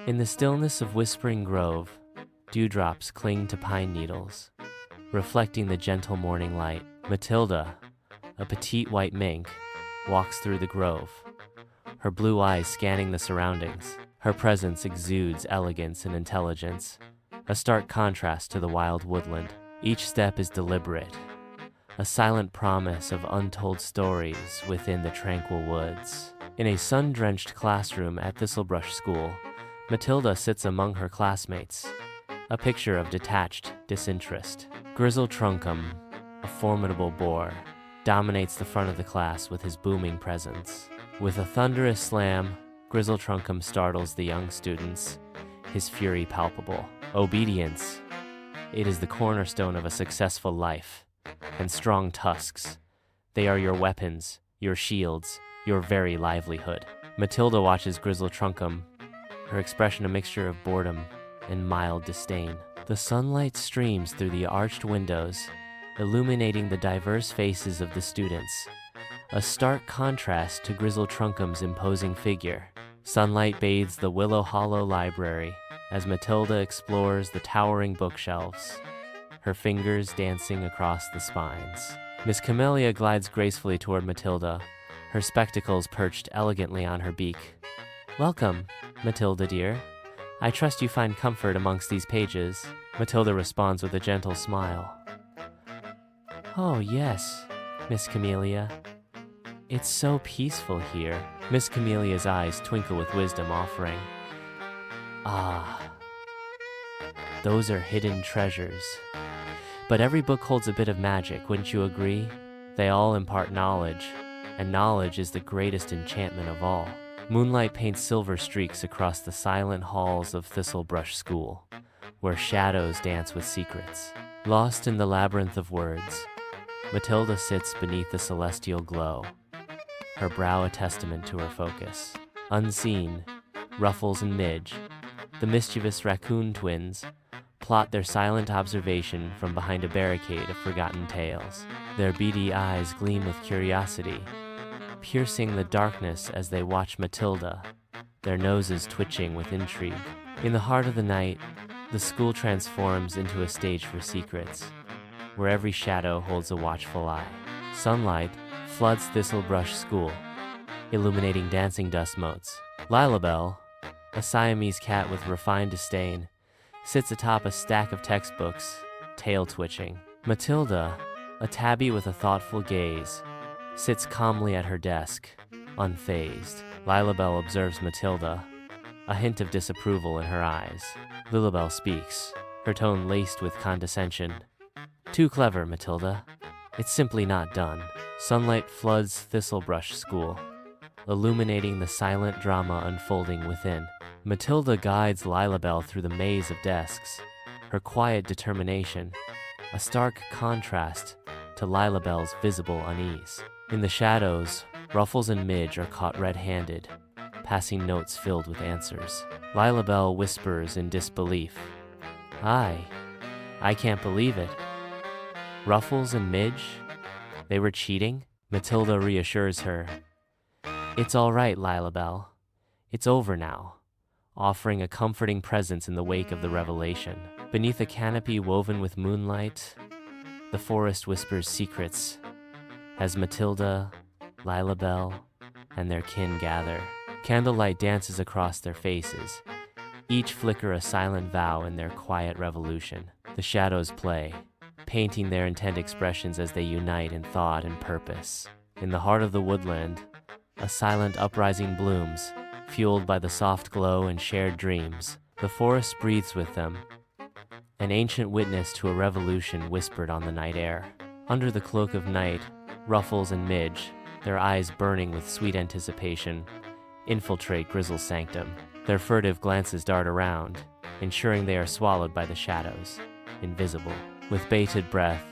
In the stillness of Whispering Grove, dewdrops cling to pine needles, reflecting the gentle morning light. Matilda, a petite white mink, walks through the grove, her blue eyes scanning the surroundings. Her presence exudes elegance and intelligence, a stark contrast to the wild woodland. Each step is deliberate, a silent promise of untold stories within the tranquil woods. In a sun-drenched classroom at Thistlebrush School, Matilda sits among her classmates, a picture of detached disinterest. Grizzle Trunkem, a formidable boar, dominates the front of the class with his booming presence. With a thunderous slam, Grizzle Trunkem startles the young students, his fury palpable. Obedience. It is the cornerstone of a successful life. And strong tusks. They are your weapons, your shields, your very livelihood. Matilda watches Grizzle Trunkem, her expression a mixture of boredom and mild disdain. The sunlight streams through the arched windows, illuminating the diverse faces of the students, a stark contrast to Grizzle Trunkem's imposing figure. Sunlight bathes the Willow Hollow library as Matilda explores the towering bookshelves, her fingers dancing across the spines. Miss Camellia glides gracefully toward Matilda, her spectacles perched elegantly on her beak. "Welcome, Matilda dear. I trust you find comfort amongst these pages." Matilda responds with a gentle smile. "Oh yes, Miss Camellia. It's so peaceful here." Miss Camelia's eyes twinkle with wisdom, offering, "Ah, those are hidden treasures. But every book holds a bit of magic, wouldn't you agree? They all impart knowledge, and knowledge is the greatest enchantment of all." Moonlight paints silver streaks across the silent halls of Thistlebrush School, where shadows dance with secrets. Lost in the labyrinth of words, Matilda sits beneath the celestial glow, her brow a testament to her focus. Unseen, Ruffles and Midge, the mischievous raccoon twins, plot their silent observation from behind a barricade of forgotten tales. Their beady eyes gleam with curiosity, piercing the darkness as they watch Matilda, their noses twitching with intrigue. In the heart of the night, the school transforms into a stage for secrets, where every shadow holds a watchful eye. Sunlight floods Thistlebrush School, illuminating dancing dust motes. Lilabelle, a Siamese cat with refined disdain, sits atop a stack of textbooks, tail twitching. Matilda, a tabby with a thoughtful gaze, sits calmly at her desk, unfazed. Lilabelle observes Matilda, a hint of disapproval in her eyes. Lilabelle speaks, her tone laced with condescension. "Too clever, Matilda. It's simply not done." Sunlight floods Thistlebrush School, illuminating the silent drama unfolding within. Matilda guides Lilabelle through the maze of desks, her quiet determination, a stark contrast to Lilabelle's visible unease. In the shadows, Ruffles and Midge are caught red-handed, passing notes filled with answers. Lilabelle whispers in disbelief, I can't believe it. Ruffles and Midge? They were cheating?" Matilda reassures her. "It's all right, Lilabelle. It's over now," offering a comforting presence in the wake of the revelation. Beneath a canopy woven with moonlight, the forest whispers secrets as Matilda, Lilabelle, and their kin gather. Candlelight dances across their faces, each flicker a silent vow in their quiet revolution. The shadows play, painting their intent expressions as they unite in thought and purpose. In the heart of the woodland, a silent uprising blooms, fueled by the soft glow and shared dreams. The forest breathes with them, an ancient witness to a revolution whispered on the night air. Under the cloak of night, Ruffles and Midge, their eyes burning with sweet anticipation, infiltrate Grizzle's sanctum. Their furtive glances dart around, ensuring they are swallowed by the shadows, invisible. With bated breath,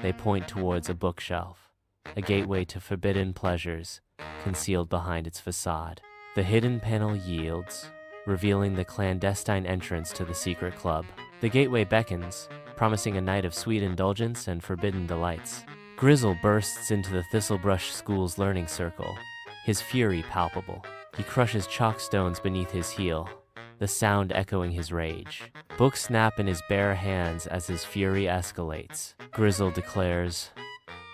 they point towards a bookshelf, a gateway to forbidden pleasures concealed behind its facade. The hidden panel yields, revealing the clandestine entrance to the secret club. The gateway beckons, promising a night of sweet indulgence and forbidden delights. Grizzle bursts into the Thistlebrush School's learning circle, his fury palpable. He crushes chalk stones beneath his heel, the sound echoing his rage. Books snap in his bare hands as his fury escalates. Grizzle declares,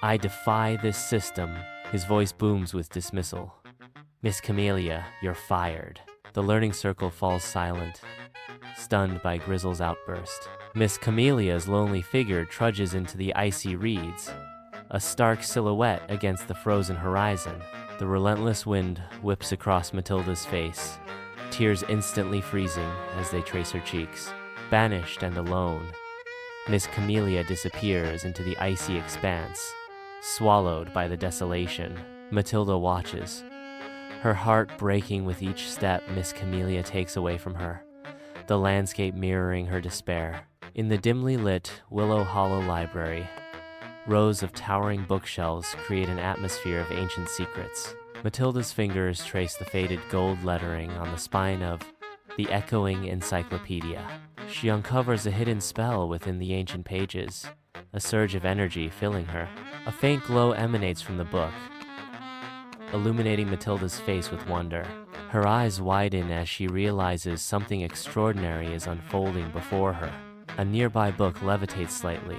"I defy this system." His voice booms with dismissal. "Miss Camellia, you're fired." The learning circle falls silent, stunned by Grizzle's outburst. Miss Camellia's lonely figure trudges into the icy reeds, a stark silhouette against the frozen horizon. The relentless wind whips across Matilda's face, tears instantly freezing as they trace her cheeks. Banished and alone, Miss Camellia disappears into the icy expanse, swallowed by the desolation. Matilda watches, her heart breaking with each step Miss Camellia takes away from her, the landscape mirroring her despair. In the dimly lit Willow Hollow library, rows of towering bookshelves create an atmosphere of ancient secrets. Matilda's fingers trace the faded gold lettering on the spine of the echoing encyclopedia. She uncovers a hidden spell within the ancient pages, a surge of energy filling her. A faint glow emanates from the book, illuminating Matilda's face with wonder. Her eyes widen as she realizes something extraordinary is unfolding before her. A nearby book levitates slightly,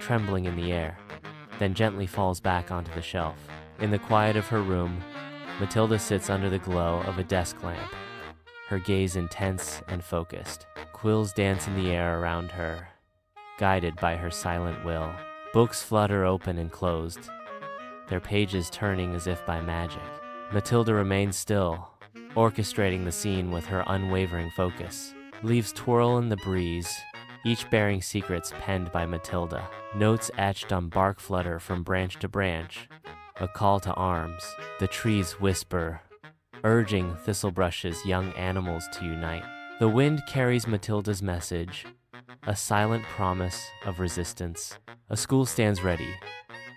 trembling in the air, then gently falls back onto the shelf. In the quiet of her room, Matilda sits under the glow of a desk lamp, her gaze intense and focused. Quills dance in the air around her, guided by her silent will. Books flutter open and closed, their pages turning as if by magic. Matilda remains still, orchestrating the scene with her unwavering focus. Leaves twirl in the breeze, each bearing secrets penned by Matilda. Notes etched on bark flutter from branch to branch, a call to arms. The trees whisper, urging Thistlebrush's young animals to unite. The wind carries Matilda's message, a silent promise of resistance. A school stands ready,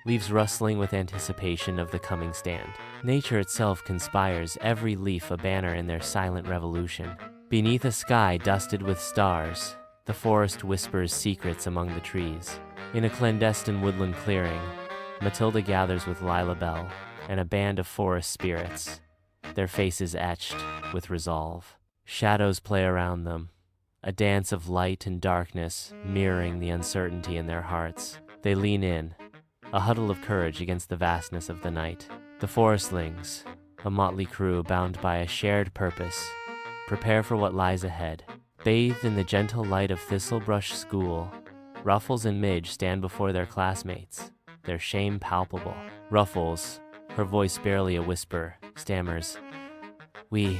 leaves rustling with anticipation of the coming stand. Nature itself conspires, every leaf a banner in their silent revolution. Beneath a sky dusted with stars, the forest whispers secrets among the trees. In a clandestine woodland clearing, Matilda gathers with Lila Bell and a band of forest spirits, their faces etched with resolve. Shadows play around them, a dance of light and darkness mirroring the uncertainty in their hearts. They lean in, a huddle of courage against the vastness of the night. The forestlings, a motley crew bound by a shared purpose, prepare for what lies ahead. Bathed in the gentle light of Thistlebrush School, Ruffles and Midge stand before their classmates, their shame palpable. Ruffles, her voice barely a whisper, stammers, We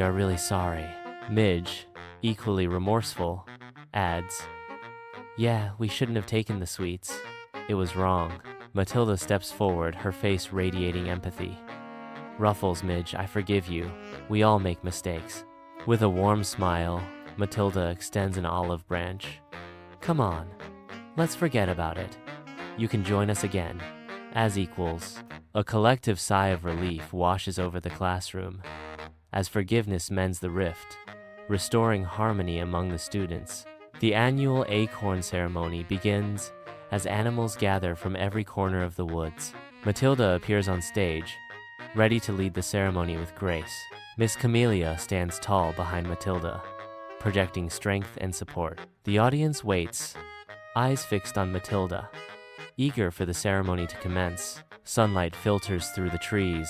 are really sorry." Midge, equally remorseful, adds, "Yeah, we shouldn't have taken the sweets. It was wrong." Matilda steps forward, her face radiating empathy. "Ruffles, Midge, I forgive you. We all make mistakes." With a warm smile, Matilda extends an olive branch. "Come on, let's forget about it. You can join us again, as equals." A collective sigh of relief washes over the classroom, as forgiveness mends the rift, restoring harmony among the students. The annual acorn ceremony begins as animals gather from every corner of the woods. Matilda appears on stage, ready to lead the ceremony with grace. Miss Camellia stands tall behind Matilda, projecting strength and support. The audience waits, eyes fixed on Matilda, eager for the ceremony to commence. Sunlight filters through the trees,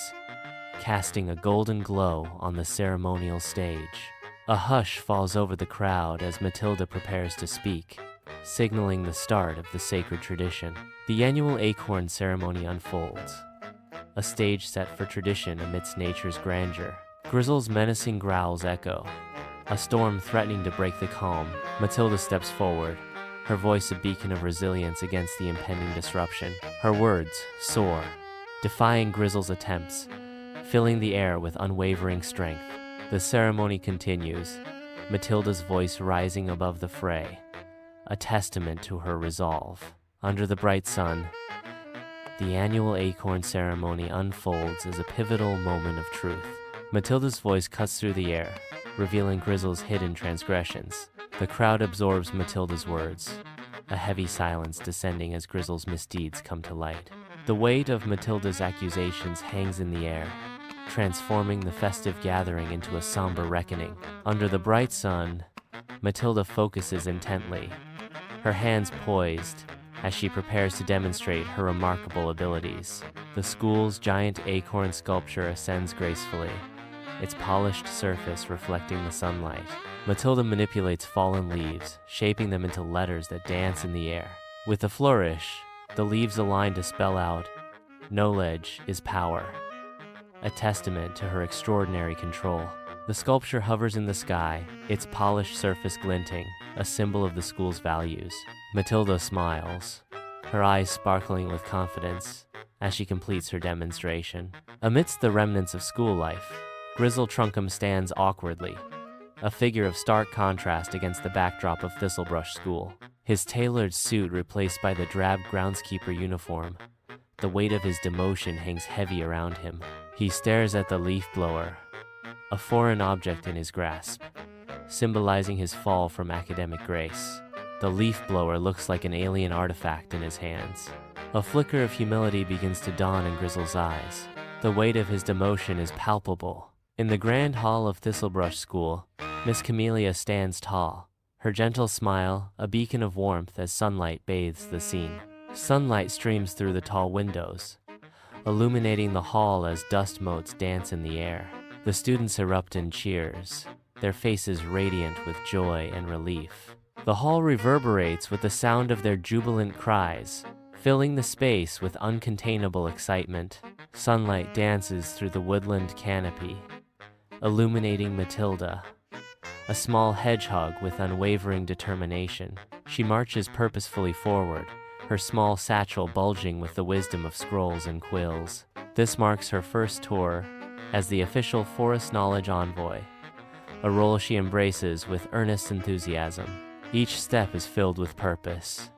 casting a golden glow on the ceremonial stage. A hush falls over the crowd as Matilda prepares to speak, signaling the start of the sacred tradition. The annual acorn ceremony unfolds, a stage set for tradition amidst nature's grandeur. Grizzle's menacing growls echo, a storm threatening to break the calm. Matilda steps forward, her voice a beacon of resilience against the impending disruption. Her words soar, defying Grizzle's attempts, filling the air with unwavering strength. The ceremony continues, Matilda's voice rising above the fray, a testament to her resolve. Under the bright sun, the annual acorn ceremony unfolds as a pivotal moment of truth. Matilda's voice cuts through the air, revealing Grizzle's hidden transgressions. The crowd absorbs Matilda's words, a heavy silence descending as Grizzle's misdeeds come to light. The weight of Matilda's accusations hangs in the air, transforming the festive gathering into a somber reckoning. Under the bright sun, Matilda focuses intently, her hands poised as she prepares to demonstrate her remarkable abilities. The school's giant acorn sculpture ascends gracefully, its polished surface reflecting the sunlight. Matilda manipulates fallen leaves, shaping them into letters that dance in the air. With a flourish, the leaves align to spell out, "Knowledge is power," a testament to her extraordinary control. The sculpture hovers in the sky, its polished surface glinting, a symbol of the school's values. Matilda smiles, her eyes sparkling with confidence as she completes her demonstration. Amidst the remnants of school life, Grizzle Trunkem stands awkwardly, a figure of stark contrast against the backdrop of Thistlebrush School. His tailored suit replaced by the drab groundskeeper uniform, the weight of his demotion hangs heavy around him. He stares at the leaf blower, a foreign object in his grasp, symbolizing his fall from academic grace. The leaf blower looks like an alien artifact in his hands. A flicker of humility begins to dawn in Grizzle's eyes. The weight of his demotion is palpable. In the grand hall of Thistlebrush School, Miss Camellia stands tall, her gentle smile a beacon of warmth as sunlight bathes the scene. Sunlight streams through the tall windows, illuminating the hall as dust motes dance in the air. The students erupt in cheers, their faces radiant with joy and relief. The hall reverberates with the sound of their jubilant cries, filling the space with uncontainable excitement. Sunlight dances through the woodland canopy, illuminating Matilda, a small hedgehog with unwavering determination. She marches purposefully forward, her small satchel bulging with the wisdom of scrolls and quills. This marks her first tour as the official Forest Knowledge Envoy, a role she embraces with earnest enthusiasm. Each step is filled with purpose,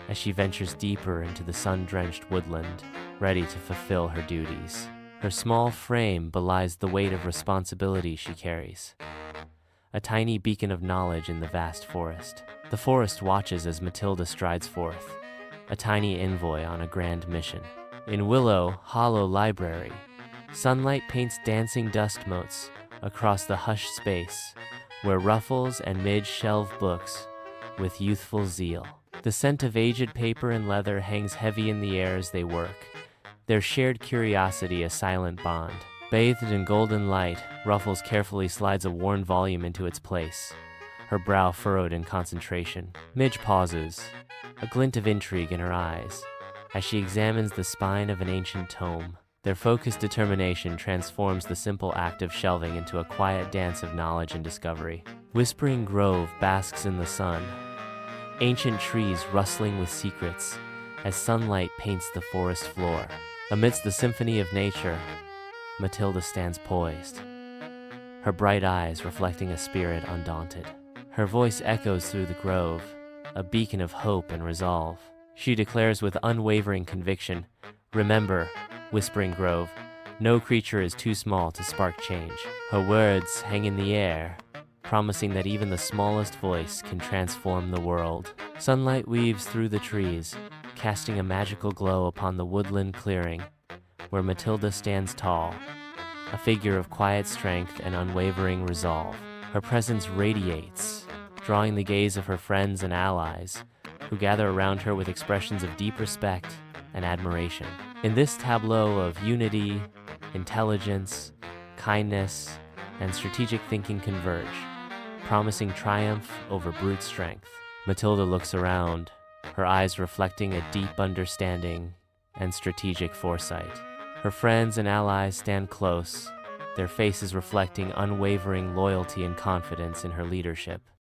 as she ventures deeper into the sun-drenched woodland, ready to fulfill her duties. Her small frame belies the weight of responsibility she carries, a tiny beacon of knowledge in the vast forest. The forest watches as Matilda strides forth, a tiny envoy on a grand mission. In Willow Hollow Library, sunlight paints dancing dust motes across the hushed space, where Ruffles and Midge shelve books with youthful zeal. The scent of aged paper and leather hangs heavy in the air as they work, their shared curiosity a silent bond. Bathed in golden light, Ruffles carefully slides a worn volume into its place, her brow furrowed in concentration. Midge pauses, a glint of intrigue in her eyes, as she examines the spine of an ancient tome. Their focused determination transforms the simple act of shelving into a quiet dance of knowledge and discovery. Whispering Grove basks in the sun, ancient trees rustling with secrets as sunlight paints the forest floor. Amidst the symphony of nature, Matilda stands poised, her bright eyes reflecting a spirit undaunted. Her voice echoes through the grove, a beacon of hope and resolve. She declares with unwavering conviction, "Remember, Whispering Grove, no creature is too small to spark change." Her words hang in the air, promising that even the smallest voice can transform the world. Sunlight weaves through the trees, casting a magical glow upon the woodland clearing, where Matilda stands tall, a figure of quiet strength and unwavering resolve. Her presence radiates, drawing the gaze of her friends and allies, who gather around her with expressions of deep respect and admiration. In this tableau of unity, intelligence, kindness, and strategic thinking converge, promising triumph over brute strength. Matilda looks around, her eyes reflecting a deep understanding and strategic foresight. Her friends and allies stand close, their faces reflecting unwavering loyalty and confidence in her leadership.